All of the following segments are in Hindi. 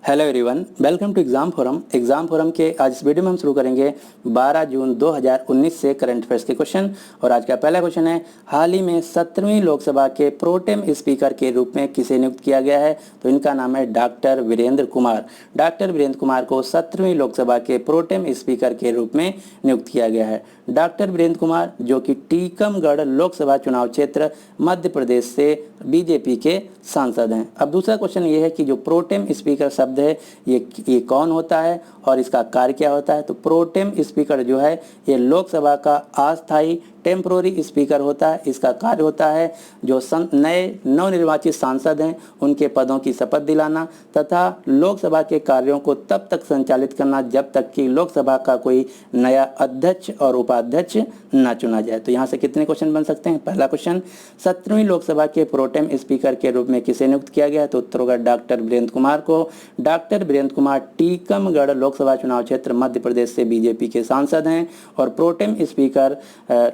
Hello everyone, welcome to exam forum के आज इस वीडियो में हम शुरू करेंगे 12 जून 2019 से करंट अफेयर्स के क्वेश्चन। और आज का पहला क्वेश्चन है, हाल ही में 17वीं लोकसभा के प्रोटेम स्पीकर के रूप में किसे नियुक्त किया गया है? तो इनका नाम है डॉक्टर वीरेंद्र कुमार। डॉक्टर वीरेंद्र कुमार को 17वीं लोकसभा के प्रोटेम स्पीकर के रूप में नियुक्त किया गया है। डॉक्टर वीरेंद्र कुमार जो कि टीकमगढ़ लोकसभा चुनाव क्षेत्र मध्य प्रदेश से बीजेपी के सांसद हैं। अब दूसरा क्वेश्चन ये है कि जो प्रोटेम स्पीकर शब्द है ये कौन होता है और इसका कार्य क्या होता है? तो प्रोटेम स्पीकर जो है ये लोकसभा का अस्थायी टेम्पोररी स्पीकर होता है। इसका कार्य होता है जो नए नवनिर्वाचित सांसद हैं उनके पदों की शपथ दिलाना तथा लोकसभा के कार्यों को तब तक संचालित करना जब तक कि लोकसभा का कोई नया अध्यक्ष और उपाध्यक्ष न चुना जाए। तो यहाँ से कितने क्वेश्चन बन सकते हैं? पहला क्वेश्चन, 17वीं लोकसभा के प्रोटेम स्पीकर के रूप में किसे नियुक्त किया गया? तो उत्तर होगा डॉक्टर वीरेंद्र कुमार को। डॉक्टर वीरेंद्र कुमार टीकमगढ़ लोकसभा चुनाव क्षेत्र मध्य प्रदेश से बीजेपी के सांसद हैं और प्रोटेम स्पीकर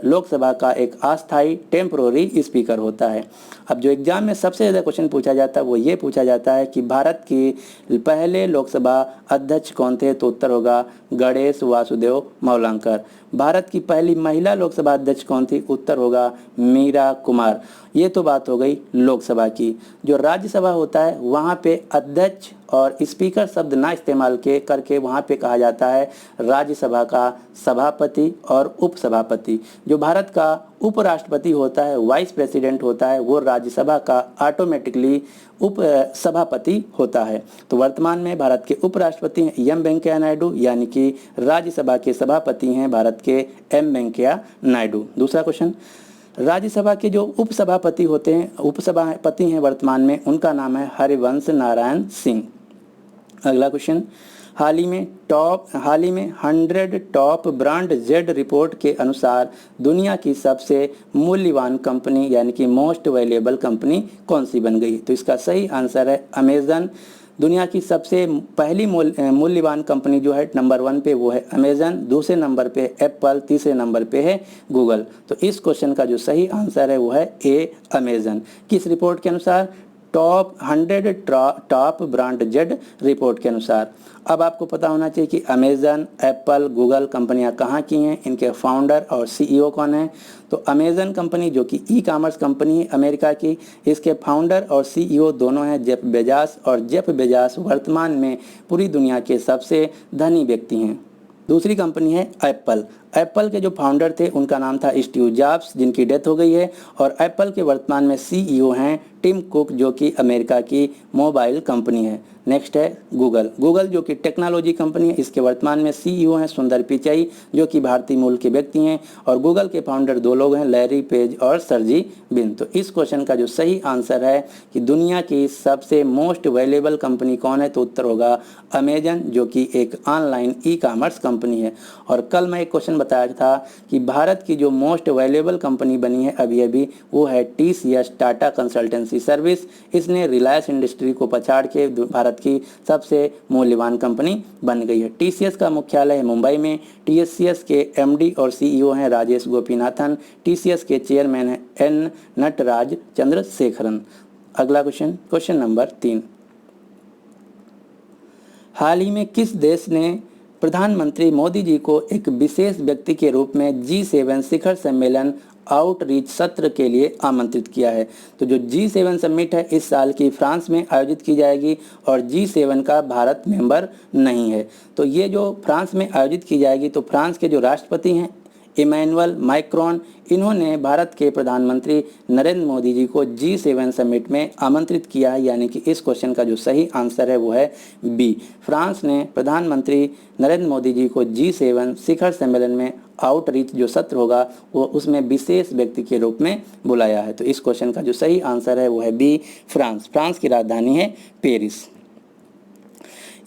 लोकसभा का एक अस्थायी टेम्पोररी स्पीकर होता है। अब जो एग्जाम में सबसे ज़्यादा क्वेश्चन पूछा जाता है वो ये पूछा जाता है कि भारत के पहले लोकसभा अध्यक्ष कौन थे? तो उत्तर होगा गणेश वासुदेव मावलंकर। भारत की पहली महिला लोकसभा अध्यक्ष कौन थी? उत्तर होगा मीरा कुमार। ये तो बात हो गई लोकसभा की। जो राज्यसभा होता है वहाँ पे अध्यक्ष और स्पीकर शब्द ना इस्तेमाल करके वहाँ पे कहा जाता है राज्यसभा का सभापति और उपसभापति। जो भारत का उपराष्ट्रपति होता है, वाइस प्रेसिडेंट होता है, वो राज्यसभा का ऑटोमेटिकली उप सभापति होता है। तो वर्तमान में भारत के उपराष्ट्रपति हैं एम वेंकैया नायडू, यानी कि राज्यसभा के सभापति हैं भारत के एम वेंकैया नायडू। दूसरा क्वेश्चन, राज्यसभा के जो उपसभापति होते हैं, उपसभापति हैं वर्तमान में, उनका नाम है हरिवंश नारायण सिंह। अगला क्वेश्चन, हाल ही में 100 टॉप ब्रांड जेड रिपोर्ट के अनुसार दुनिया की सबसे मूल्यवान कंपनी यानी कि मोस्ट वैल्यूएबल कंपनी कौन सी बन गई? तो इसका सही आंसर है अमेजन। दुनिया की सबसे पहली मूल्यवान कंपनी जो है नंबर 1 पे वो है अमेजन, दूसरे नंबर पे एप्पल, तीसरे नंबर पे है गूगल। तो इस क्वेश्चन का जो सही आंसर है वो है ए अमेजन। किस रिपोर्ट के अनुसार? Top 100 top brand Z report के अनुसार। अब आपको पता होना चाहिए कि अमेजन, एप्पल, गूगल कंपनियां कहाँ की हैं, इनके फाउंडर और सीईओ कौन है। तो अमेजन कंपनी जो कि ई कॉमर्स कंपनी है अमेरिका की, इसके फाउंडर और सीईओ दोनों हैं जेफ बेजास, और जेफ बेजास वर्तमान में पूरी दुनिया के सबसे धनी व्यक्ति हैं। दूसरी कंपनी है एप्पल। एप्पल के जो फाउंडर थे उनका नाम था स्टीव जॉब्स, जिनकी डेथ हो गई है, और एप्पल के वर्तमान में सीईओ हैं टिम कुक, जो कि अमेरिका की मोबाइल कंपनी है। नेक्स्ट है गूगल। गूगल जो कि टेक्नोलॉजी कंपनी है, इसके वर्तमान में सीईओ हैं सुंदर पिचाई, जो कि भारतीय मूल के व्यक्ति हैं, और गूगल के फाउंडर 2 लोग हैं, लैरी पेज और सर्जी बिन। तो इस क्वेश्चन का जो सही आंसर है कि दुनिया की सबसे मोस्ट वैल्यूएबल कंपनी कौन है? तो उत्तर होगा अमेजन, जो कि एक ऑनलाइन ई कॉमर्स कंपनी है। और कल मैं एक क्वेश्चन बताया था कि भारत की जो मोस्ट वैल्यूएबल कंपनी बनी है अभी वो है टीसीएस, टाटा कंसल्टेंसी सर्विस। इसने रिलायंस इंडस्ट्री को पछाड़ के भारत की सबसे मूल्यवान कंपनी बन गई है। टीसीएस का मुख्यालय है मुंबई में। टीसीएस के एमडी और सीईओ हैं राजेश गोपीनाथन। टीसीएस के चेयरमैन हैं एन नटराज चंद्रशेखरन। अगला क्वेश्चन नंबर 3, हाल ही में किस देश ने प्रधानमंत्री मोदी जी को एक विशेष व्यक्ति के रूप में G7 शिखर सम्मेलन आउटरीच सत्र के लिए आमंत्रित किया है? तो जो G7 समिट है इस साल की फ्रांस में आयोजित की जाएगी और G7 का भारत मेंबर नहीं है। तो ये जो फ्रांस में आयोजित की जाएगी, तो फ्रांस के जो राष्ट्रपति हैं इमैनुअल मैक्रोन, इन्होंने भारत के प्रधानमंत्री नरेंद्र मोदी जी को G7 समिट में आमंत्रित किया है, यानी कि इस क्वेश्चन का जो सही आंसर है वो है बी। फ्रांस ने प्रधानमंत्री नरेंद्र मोदी जी को G7 शिखर सम्मेलन में आउटरीच जो सत्र होगा वो उसमें विशेष व्यक्ति के रूप में बुलाया है। तो इस क्वेश्चन का जो सही आंसर है वो है बी फ्रांस। फ्रांस की राजधानी है पेरिस।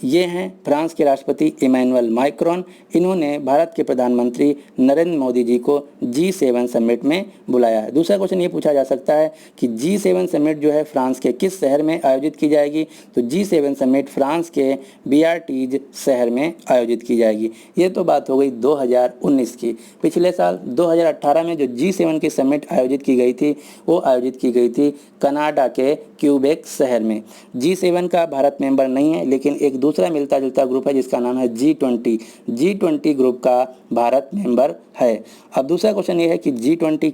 ये हैं फ्रांस के राष्ट्रपति इमैनुअल मैक्रोन। इन्होंने भारत के प्रधानमंत्री नरेंद्र मोदी जी को G7 समिट में बुलाया है। दूसरा क्वेश्चन ये पूछा जा सकता है कि G7 समिट जो है फ्रांस के किस शहर में आयोजित की जाएगी? तो G7 समिट फ्रांस के बियार्टीज शहर में आयोजित की जाएगी। ये तो बात हो गई 2019 की। पिछले साल 2018 में जो G7 की समिट आयोजित की गई थी वो आयोजित की गई थी कनाडा के क्यूबेक शहर में। G7 का भारत मेंबर नहीं है, लेकिन एक दूसरा मिलता जुलता ग्रुप है जिसका नाम है G20। G20 ग्रुप का भारत मेंबर है। अब दूसरा क्वेश्चन ये है कि G7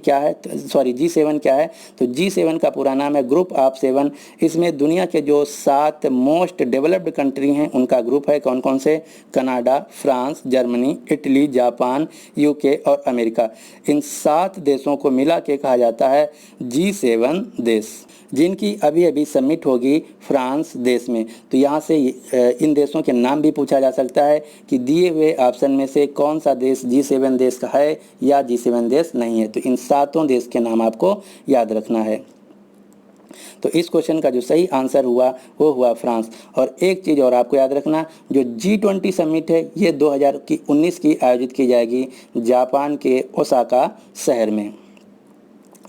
क्या है? तो G7 का पूरा नाम है ग्रुप ऑफ 7। इसमें दुनिया के जो 7 मोस्ट डेवलप्ड कंट्री हैं उनका ग्रुप है। कौन कौन से? Canada, France, Germany, Italy, Japan, UK और अमेरिका। इन 7 देशों को मिला के कहा जाता है G7 देश, जिनकी अभी अभी समिट होगी फ्रांस देश में। तो यहाँ से इन देशों के नाम भी पूछा जा सकता है कि दिए हुए ऑप्शन में से कौन सा देश G7 देश का है या G7 देश नहीं है। तो इन 7 देश के नाम आपको याद रखना है। तो इस क्वेश्चन का जो सही आंसर हुआ वो हुआ फ्रांस। और एक चीज़ और आपको याद रखना, जो G20 समिट है ये 2019 की आयोजित की जाएगी जापान के ओसाका शहर में।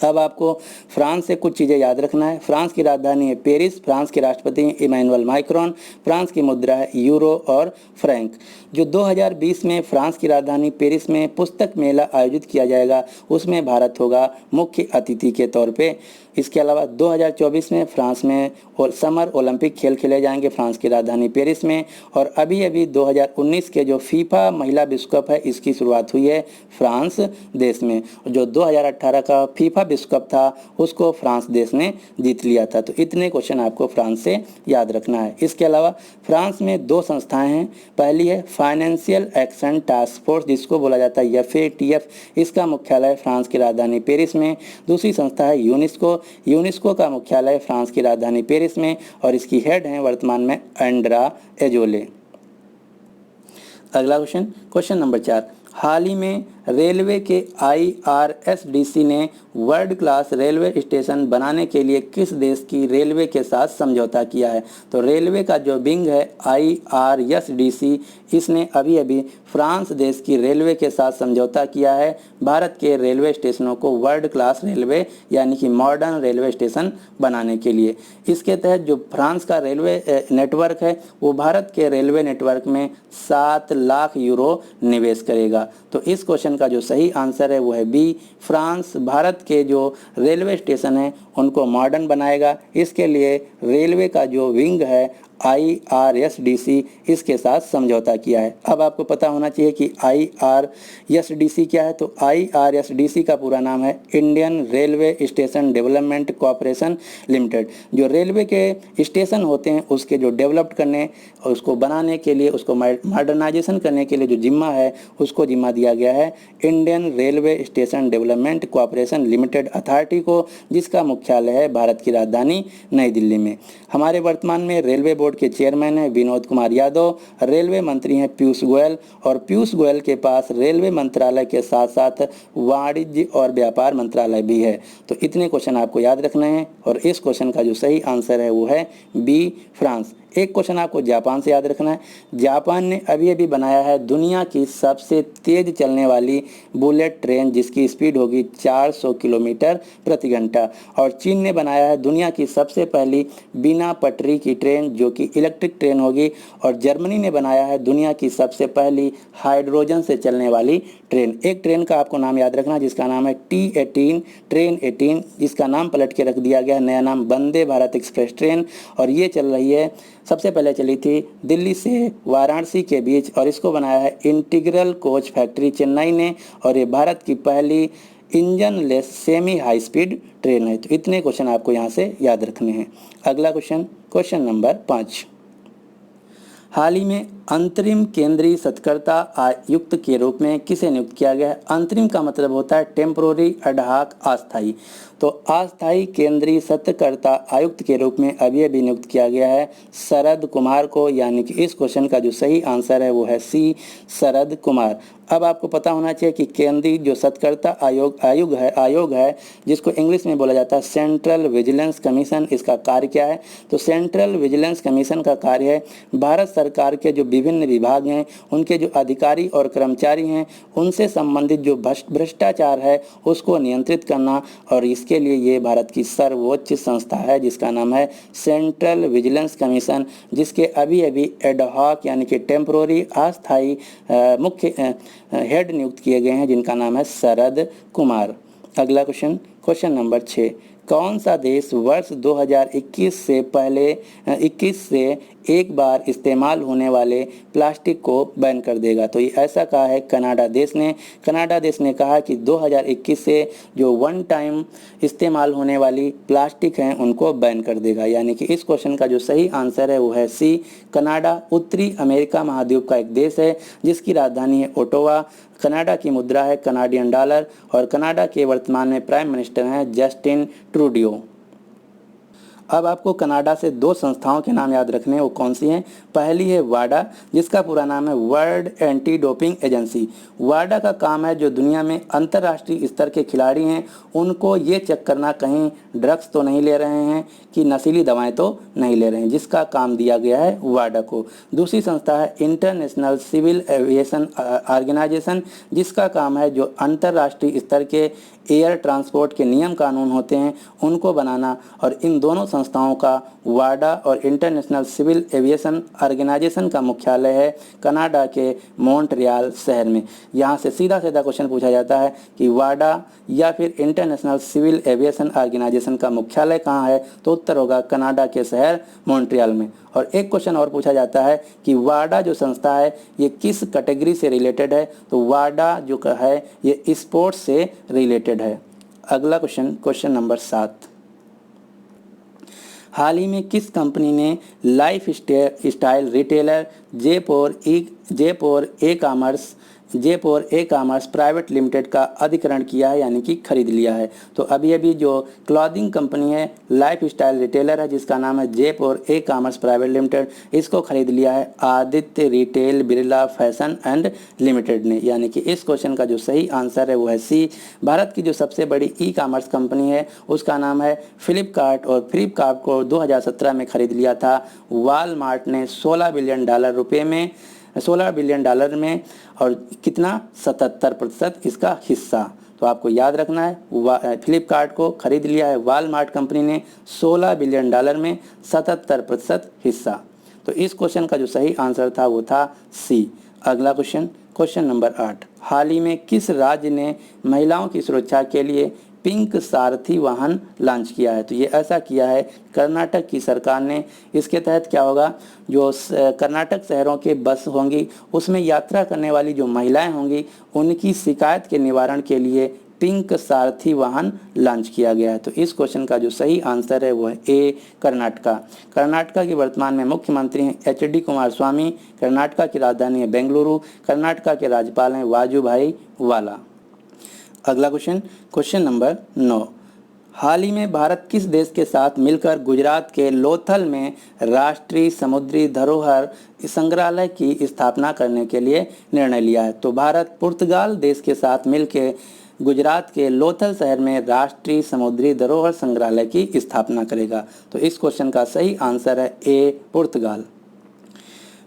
अब आपको फ्रांस से कुछ चीज़ें याद रखना है। फ्रांस की राजधानी है पेरिस, फ्रांस के राष्ट्रपति हैं इमैनुअल मैक्रोन, फ्रांस की मुद्रा है यूरो और फ्रैंक। जो 2020 में फ्रांस की राजधानी पेरिस में पुस्तक मेला आयोजित किया जाएगा उसमें भारत होगा मुख्य अतिथि के तौर पे। इसके अलावा 2024 में फ्रांस में समर ओलंपिक खेल खेले जाएंगे फ्रांस की राजधानी पेरिस में। और अभी अभी 2019 के जो फीफा महिला विश्व कप है इसकी शुरुआत हुई है फ्रांस देश में। जो 2018 का फीफा विश्व कप था उसको फ्रांस देश ने जीत लिया था। तो इतने क्वेश्चन आपको फ्रांस से याद रखना है। इसके अलावा फ्रांस में 2 संस्थाएं हैं। पहली है फाइनेंशियल एक्शन टास्क फोर्स, जिसको बोला जाता है FATF। इसका मुख्यालय फ्रांस की राजधानी पेरिस में। दूसरी संस्था है यूनेस्को का मुख्यालय फ्रांस की राजधानी पेरिस में और इसकी हेड हैं वर्तमान में एंड्रा एजोले। अगला क्वेश्चन नंबर 4। हाल ही में रेलवे के IRSDC ने वर्ल्ड क्लास रेलवे स्टेशन बनाने के लिए किस देश की रेलवे के साथ समझौता किया है? तो रेलवे का जो विंग है IRSDC, इसने अभी अभी फ्रांस देश की रेलवे के साथ समझौता किया है भारत के रेलवे स्टेशनों को वर्ल्ड क्लास रेलवे यानी कि मॉडर्न रेलवे स्टेशन बनाने के लिए। इसके तहत जो फ्रांस का रेलवे नेटवर्क है वो भारत के रेलवे नेटवर्क में 7 लाख यूरो निवेश करेगा। तो इस क्वेश्चन का जो सही आंसर है वो है बी। फ्रांस भारत के जो रेलवे स्टेशन हैं उनको मॉडर्न बनाएगा। इसके लिए रेलवे का जो विंग है IRSDC इसके साथ समझौता किया है। अब आपको पता होना चाहिए कि IRSDC क्या है। तो IRSDC का पूरा नाम है Indian railway station development corporation limited. जो रेलवे के स्टेशन होते हैं उसके जो डेवलप्ड करने, उसको बनाने के लिए, उसको मॉडर्नाइजेशन करने के लिए जो जिम्मा है उसको जिम्मा दिया गया है Indian railway station development corporation limited authority को, जिसका मुख्यालय है भारत की राजधानी नई दिल्ली में। हमारे वर्तमान में रेलवे बोर्ड के चेयरमैन हैं विनोद कुमार यादव, रेलवे मंत्री हैं पीयूष गोयल और पीयूष गोयल के पास रेलवे मंत्रालय के साथ साथ वाणिज्य और व्यापार मंत्रालय भी है। तो इतने क्वेश्चन आपको याद रखने हैं और इस क्वेश्चन का जो सही आंसर है वो है बी फ्रांस। एक क्वेश्चन आपको जापान से याद रखना है। जापान ने अभी अभी बनाया है दुनिया की सबसे तेज चलने वाली बुलेट ट्रेन जिसकी स्पीड होगी 400 किलोमीटर प्रति घंटा। और चीन ने बनाया है दुनिया की सबसे पहली बिना पटरी की ट्रेन जो कि इलेक्ट्रिक ट्रेन होगी। और जर्मनी ने बनाया है दुनिया की सबसे पहली हाइड्रोजन से चलने वाली ट्रेन। एक ट्रेन का आपको नाम याद रखना जिसका नाम है T18 ट्रेन 18, जिसका नाम पलट के रख दिया गया है, नया नाम वंदे भारत एक्सप्रेस ट्रेन। और ये चल रही है, सबसे पहले चली थी दिल्ली से वाराणसी के बीच और इसको बनाया है इंटीग्रल कोच फैक्ट्री चेन्नई ने। और ये भारत की पहली engine less semi high speed train है। तो इतने क्वेश्चन आपको यहाँ से याद रखने हैं। अगला क्वेश्चन नंबर 5। हाल ही में अंतरिम केंद्रीय सत्कर्ता आयुक्त के रूप में किसे नियुक्त किया गया है? अंतरिम का मतलब होता है टेम्पोररी, अडहाक, अस्थायी। तो अस्थायी केंद्रीय सत्कर्ता आयुक्त के रूप में अभी नियुक्त किया गया है शरद कुमार को, यानी कि इस क्वेश्चन का जो सही आंसर है वो है सी, शरद कुमार। अब आपको पता होना चाहिए कि केंद्रीय जो सत्कर्ता आयोग है जिसको इंग्लिश में बोला जाता है सेंट्रल विजिलेंस कमीशन, इसका कार्य क्या है? तो सेंट्रल विजिलेंस कमीशन का कार्य है भारत सरकार के जो विभिन्न विभाग हैं उनके जो अधिकारी और कर्मचारी हैं उनसे संबंधित जो भ्रष्टाचार है उसको नियंत्रित करना, और इसके लिए ये भारत की सर्वोच्च संस्था है जिसका नाम है सेंट्रल विजिलेंस कमीशन, जिसके अभी एडहॉक यानी कि टेम्पोररी, अस्थायी मुख्य हेड नियुक्त किए गए हैं जिनका नाम है शरद कुमार। अगला क्वेश्चन, क्वेश्चन नंबर 6, कौन सा देश वर्ष 2021 से एक बार इस्तेमाल होने वाले प्लास्टिक को बैन कर देगा? तो ये ऐसा कहा है कनाडा देश ने। कनाडा देश ने कहा कि 2021 से जो वन टाइम इस्तेमाल होने वाली प्लास्टिक हैं उनको बैन कर देगा, यानी कि इस क्वेश्चन का जो सही आंसर है वो है सी, कनाडा। उत्तरी अमेरिका महाद्वीप का एक देश है जिसकी राजधानी है ओटावा। कनाडा की मुद्रा है कनाडियन डॉलर और कनाडा के वर्तमान में प्राइम मिनिस्टर हैं जस्टिन ट्रूडियो। अब आपको कनाडा से दो संस्थाओं के नाम याद रखने हैं, वो कौन सी हैं? पहली है वाडा, जिसका पूरा नाम है वर्ल्ड एंटी डोपिंग एजेंसी। वाडा का काम है जो दुनिया में अंतर्राष्ट्रीय स्तर के खिलाड़ी हैं उनको ये चेक करना कहीं ड्रग्स तो नहीं ले रहे हैं, कि नशीली दवाएं तो नहीं ले रहे हैं, जिसका काम दिया गया है वाडा को। दूसरी संस्था है इंटरनेशनल सिविल एविएशन ऑर्गेनाइजेशन, जिसका काम है जो अंतर्राष्ट्रीय स्तर के एयर ट्रांसपोर्ट के नियम कानून होते हैं उनको बनाना, और इन दोनों संस्थाओं का वाडा और इंटरनेशनल सिविल एविएशन ऑर्गेनाइजेशन का मुख्यालय है कनाडा के मॉन्ट्रियल शहर में। यहाँ से सीधा सीधा क्वेश्चन पूछा जाता है कि वाडा या फिर इंटरनेशनल सिविल एविएशन ऑर्गेनाइजेशन का मुख्यालय कहाँ है? तो उत्तर होगा कनाडा के शहर मॉन्ट्रियल में। और एक क्वेश्चन और पूछा जाता है कि वाडा जो संस्था है ये किस कैटेगरी से रिलेटेड है? तो वाडा जो है ये स्पोर्ट्स से रिलेटेड है। अगला क्वेश्चन, क्वेश्चन नंबर 7, हाल ही में किस कंपनी ने लाइफ स्टाइल रिटेलर जयपुर ए कॉमर्स प्राइवेट लिमिटेड का अधिग्रहण किया है, यानी कि खरीद लिया है? तो अभी जो क्लॉथिंग कंपनी है, लाइफ स्टाइल रिटेलर है जिसका नाम है जयपुर ए कॉमर्स प्राइवेट लिमिटेड, इसको खरीद लिया है Aditya retail Birla fashion and limited ने, यानी कि इस क्वेश्चन का जो सही आंसर है वो है सी। भारत की जो सबसे बड़ी ई कॉमर्स कंपनी है उसका नाम है फ्लिपकार्ट, और फ्लिपकार्ट को 2017 में खरीद लिया था वॉलमार्ट ने $16 बिलियन में, और कितना 77% इसका हिस्सा। तो आपको याद रखना है फ्लिपकार्ट को खरीद लिया है वॉलमार्ट कंपनी ने $16 बिलियन में, 77% हिस्सा। तो इस क्वेश्चन का जो सही आंसर था वो था सी। अगला क्वेश्चन, क्वेश्चन नंबर 8, हाल ही में किस राज्य ने महिलाओं की सुरक्षा के लिए पिंक सारथी वाहन लॉन्च किया है? तो ये ऐसा किया है कर्नाटक की सरकार ने। इसके तहत क्या होगा, जो कर्नाटक शहरों के बस होंगी उसमें यात्रा करने वाली जो महिलाएं होंगी उनकी शिकायत के निवारण के लिए पिंक सारथी वाहन लॉन्च किया गया है। तो इस क्वेश्चन का जो सही आंसर है वो है ए, कर्नाटका। कर्नाटका के वर्तमान में मुख्यमंत्री हैं एच.डी. कुमारस्वामी। कर्नाटका की राजधानी है बेंगलुरु। कर्नाटका के राज्यपाल हैं वाजुभाई वाला। अगला क्वेश्चन, क्वेश्चन नंबर 9, हाल ही में भारत किस देश के साथ मिलकर गुजरात के लोथल में राष्ट्रीय समुद्री धरोहर संग्रहालय की स्थापना करने के लिए निर्णय लिया है? तो भारत पुर्तगाल देश के साथ मिलकर गुजरात के लोथल शहर में राष्ट्रीय समुद्री धरोहर संग्रहालय की स्थापना करेगा। तो इस क्वेश्चन का सही आंसर है ए, पुर्तगाल।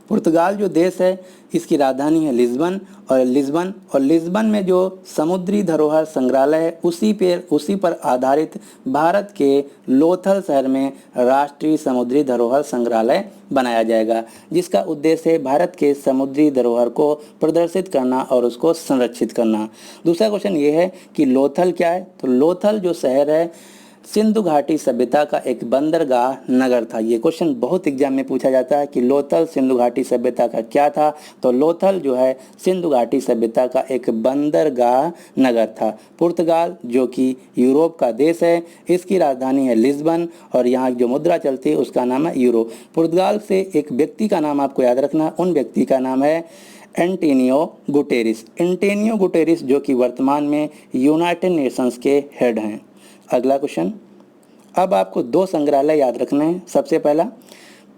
पुर्तगाल जो देश है इसकी राजधानी है लिस्बन, और लिस्बन में जो समुद्री धरोहर संग्रहालय है उसी पर आधारित भारत के लोथल शहर में राष्ट्रीय समुद्री धरोहर संग्रहालय बनाया जाएगा, जिसका उद्देश्य है भारत के समुद्री धरोहर को प्रदर्शित करना और उसको संरक्षित करना। दूसरा क्वेश्चन ये है कि लोथल क्या है? तो लोथल जो शहर है सिंधु घाटी सभ्यता का एक बंदरगाह नगर था। ये क्वेश्चन बहुत एग्जाम में पूछा जाता है कि लोथल सिंधु घाटी सभ्यता का क्या था। तो लोथल जो है सिंधु घाटी सभ्यता का एक बंदरगाह नगर था। पुर्तगाल जो कि यूरोप का देश है, इसकी राजधानी है लिस्बन और यहाँ जो मुद्रा चलती है उसका नाम है यूरो। पुर्तगाल से एक व्यक्ति का नाम आपको याद रखना, उन व्यक्ति का नाम है एंटोनियो गुटेरेस। एंटोनियो गुटेरेस जो कि वर्तमान में यूनाइटेड नेशंस के हेड हैं। अगला क्वेश्चन, अब आपको दो संग्रहालय याद रखने हैं। सबसे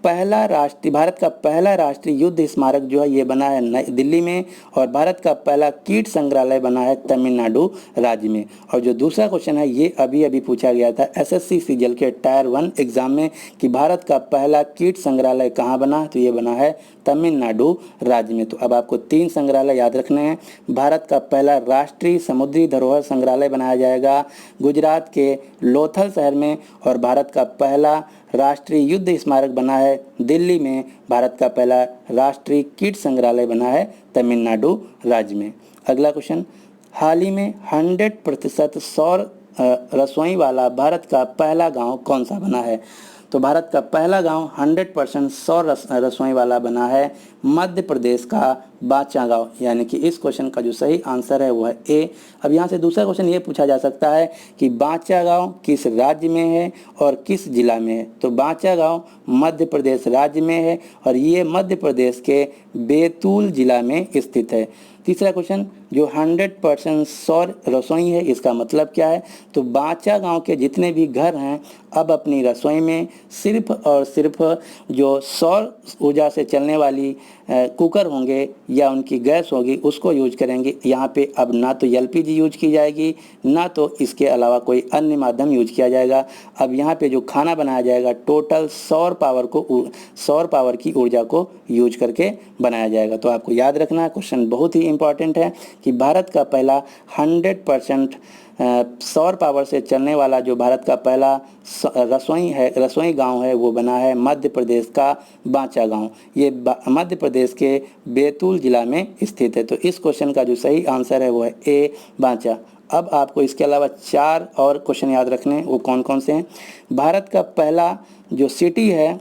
भारत का पहला राष्ट्रीय युद्ध स्मारक जो है ये बना है नई दिल्ली में, और भारत का पहला कीट संग्रहालय बना है तमिलनाडु राज्य में। और जो दूसरा क्वेश्चन है ये अभी पूछा गया था एसएससी सीजीएल के टायर 1 एग्जाम में कि भारत का पहला कीट संग्रहालय कहाँ बना, तो ये बना है तमिलनाडु राज्य में। तो अब आपको 3 संग्रहालय याद रखने हैं। भारत का पहला राष्ट्रीय समुद्री धरोहर संग्रहालय बनाया जाएगा गुजरात के लोथल शहर में, और भारत का पहला राष्ट्रीय युद्ध स्मारक बना है दिल्ली में। भारत का पहला राष्ट्रीय कीट संग्रहालय बना है तमिलनाडु राज्य में। अगला क्वेश्चन, हाल ही में 100% सौर रसोई वाला भारत का पहला गांव कौन सा बना है। तो भारत का पहला गांव 100% सौर रसोई वाला बना है मध्य प्रदेश का बाचा गांव, यानी कि इस क्वेश्चन का जो सही आंसर है वो है ए। अब यहाँ से दूसरा क्वेश्चन ये पूछा जा सकता है कि बाचा गांव किस राज्य में है और किस जिला में है। तो बाचा गांव मध्य प्रदेश राज्य में है और ये मध्य प्रदेश के बैतूल जिला में स्थित है। तीसरा क्वेश्चन, जो 100% सौर रसोई है इसका मतलब क्या है। तो बाचा गांव के जितने भी घर हैं अब अपनी रसोई में सिर्फ और सिर्फ जो सौर ऊर्जा से चलने वाली कुकर होंगे या उनकी गैस होगी उसको यूज करेंगे। यहाँ पे अब ना तो एलपीजी यूज की जाएगी ना तो इसके अलावा कोई अन्य माध्यम यूज किया जाएगा। अब यहाँ पे जो खाना बनाया जाएगा टोटल सौर पावर की ऊर्जा को यूज करके बनाया जाएगा। तो आपको याद रखना क्वेश्चन बहुत ही इंपॉर्टेंट है कि भारत का पहला 100% सौर पावर से चलने वाला जो भारत का पहला रसोई गांव है वो बना है मध्य प्रदेश का बाचा गांव। ये मध्य प्रदेश के बैतूल जिला में स्थित है। तो इस क्वेश्चन का जो सही आंसर है वो है ए बाचा। अब आपको इसके अलावा 4 और क्वेश्चन याद रखने हैं। वो कौन कौन से हैं। भारत का पहला जो सिटी है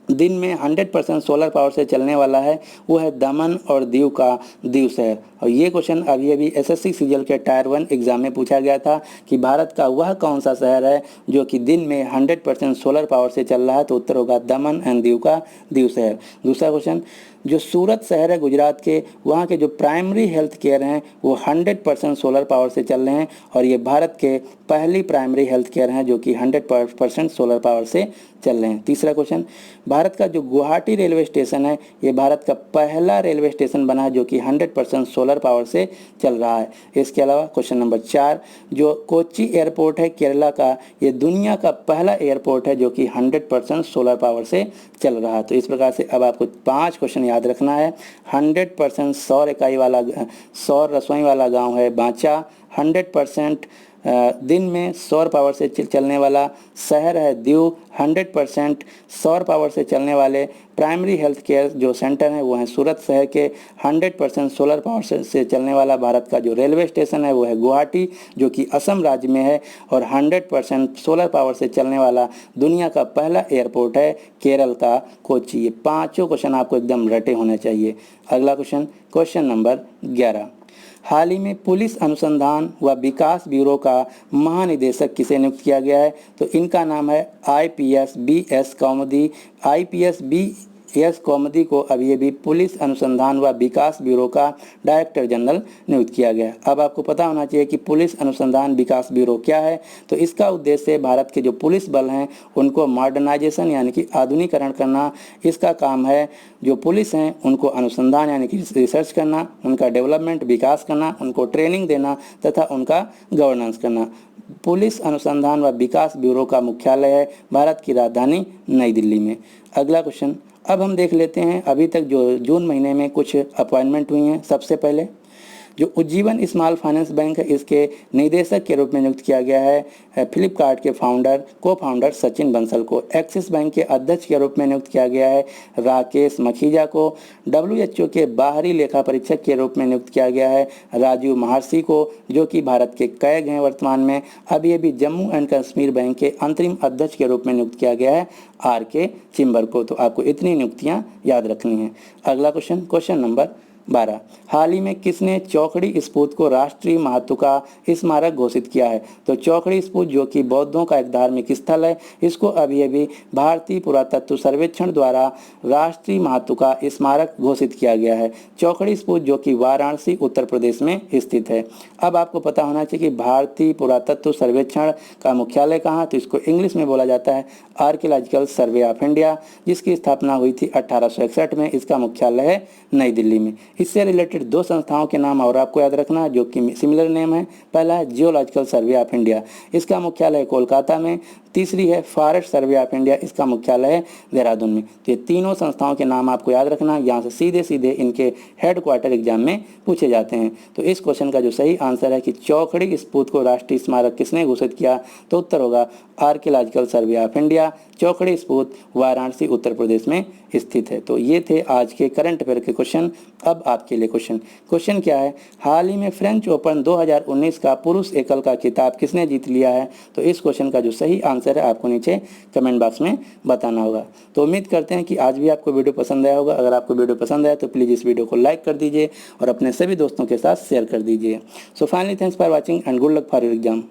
दिन में 100% सोलर पावर से चलने वाला है वो है दमन और दीव का दीव शहर। और ये क्वेश्चन अभी एसएससी सीजीएल के टायर 1 एग्जाम में पूछा गया था कि भारत का वह कौन सा शहर है जो कि दिन में 100% सोलर पावर से चल रहा है। तो उत्तर होगा दमन एंड दीव का दीव शहर। दूसरा क्वेश्चन, जो सूरत शहर है गुजरात के, वहाँ के जो प्राइमरी हेल्थ केयर हैं वो 100% सोलर पावर से चल रहे हैं और ये भारत के पहली प्राइमरी हेल्थ केयर हैं जो कि 100% सोलर पावर से चल रहे हैं। तीसरा क्वेश्चन, भारत का जो गुवाहाटी रेलवे स्टेशन है ये भारत का पहला रेलवे स्टेशन बना है जो कि 100% सोलर पावर से चल रहा है। इसके अलावा क्वेश्चन नंबर 4, जो कोच्चि एयरपोर्ट है केरला का, ये दुनिया का पहला एयरपोर्ट है जो कि 100% सोलर पावर से चल रहा है। तो इस प्रकार से अब आपको 5 क्वेश्चन याद रखना है। 100% सौर रसोई वाला गांव है बाचा, 100% दिन में सौर पावर से चलने वाला शहर है दीव, 100% सौर पावर से चलने वाले प्राइमरी हेल्थ केयर जो सेंटर हैं वो हैं सूरत शहर के, 100% सोलर पावर से चलने वाला भारत का जो रेलवे स्टेशन है वो है गुवाहाटी जो कि असम राज्य में है, और 100% सोलर पावर से चलने वाला दुनिया का पहला एयरपोर्ट है केरल का कोच्चि। ये 5 क्वेश्चन आपको एकदम रटे होने चाहिए। अगला क्वेश्चन, क्वेश्चन नंबर 11, हाल ही में पुलिस अनुसंधान व विकास ब्यूरो का महानिदेशक किसे नियुक्त किया गया है। तो इनका नाम है IPS B S. Kaumudi. IPS B S. Kaumudi को अभी पुलिस अनुसंधान व विकास ब्यूरो का डायरेक्टर जनरल नियुक्त किया गया है। अब आपको पता होना चाहिए कि पुलिस अनुसंधान विकास ब्यूरो क्या है। तो इसका उद्देश्य भारत के जो पुलिस बल हैं उनको मॉडर्नाइजेशन यानी कि आधुनिकीकरण करना, इसका काम है। जो पुलिस हैं उनको अनुसंधान यानी कि रिसर्च करना, उनका डेवलपमेंट विकास करना, उनको ट्रेनिंग देना तथा उनका गवर्नेंस करना। पुलिस अनुसंधान व विकास ब्यूरो का मुख्यालय है भारत की राजधानी नई दिल्ली में। अगला क्वेश्चन, अब हम देख लेते हैं अभी तक जो जून महीने में कुछ अपॉइंटमेंट हुई हैं। सबसे पहले जो उज्जीवन स्मॉल फाइनेंस बैंक है इसके निदेशक के रूप में नियुक्त किया गया है फ्लिपकार्ट के को फाउंडर सचिन बंसल को। एक्सिस बैंक के अध्यक्ष के रूप में नियुक्त किया गया है राकेश मखीजा को। WHO के बाहरी लेखा परीक्षक के रूप में नियुक्त किया गया है राजीव महर्षि को, जो कि भारत के कैग हैं वर्तमान में। अभी जम्मू एंड कश्मीर बैंक के अंतरिम अध्यक्ष के रूप में नियुक्त किया गया है RK चिंबर को। तो आपको इतनी नियुक्तियां याद रखनी है। अगला क्वेश्चन नंबर 12, हाल ही में किसने चौखड़ी स्फूर्त को राष्ट्रीय महत्व का स्मारक घोषित किया है? तो चौखड़ी स्फूर्त जो कि बौद्धों का एक धार्मिक स्थल है, इसको अभी भारतीय पुरातत्व सर्वेक्षण द्वारा राष्ट्रीय महत्व का स्मारक घोषित किया गया है। चौखड़ी स्फूर्त जो कि वाराणसी उत्तर प्रदेश में स्थित है। अब आपको पता होना चाहिए कि भारतीय पुरातत्व सर्वेक्षण का मुख्यालय कहाँ, तो इसको इंग्लिश में बोला जाता है आर्कियोलॉजिकल सर्वे ऑफ इंडिया, जिसकी स्थापना हुई थी 1861 में। इसका मुख्यालय है नई दिल्ली में। इससे रिलेटेड दो संस्थाओं के नाम और आपको याद रखना जो कि सिमिलर नेम है। पहला है जियोलॉजिकल सर्वे ऑफ इंडिया, इसका मुख्यालय है कोलकाता में। तीसरी है फॉरेस्ट सर्वे ऑफ इंडिया, इसका मुख्यालय है देहरादून में। तो ये तीनों संस्थाओं के नाम आपको याद रखना, यहाँ से सीधे इनके हेडक्वार्टर एग्जाम में पूछे जाते हैं। तो इस क्वेश्चन का जो सही आंसर है कि चौखड़ी स्फूर्त को राष्ट्रीय स्मारक किसने घोषित किया, तो उत्तर होगा archaeological survey of India. Chaukhadi स्फूर्त वाराणसी उत्तर प्रदेश में स्थित है। तो ये थे आज के करंट अफेयर के क्वेश्चन। अब आपके लिए क्वेश्चन क्या है, हाल ही में फ्रेंच ओपन 2019 का पुरुष एकल का खिताब किसने जीत लिया है? तो इस क्वेश्चन का जो सही आंसर है आपको नीचे कमेंट बॉक्स में बताना होगा। तो उम्मीद करते हैं कि आज भी आपको वीडियो पसंद आया होगा। अगर आपको वीडियो पसंद आया तो प्लीज़ इस वीडियो को लाइक कर दीजिए और अपने सभी दोस्तों के साथ शेयर कर दीजिए। So finally thanks for watching and good luck for your exam.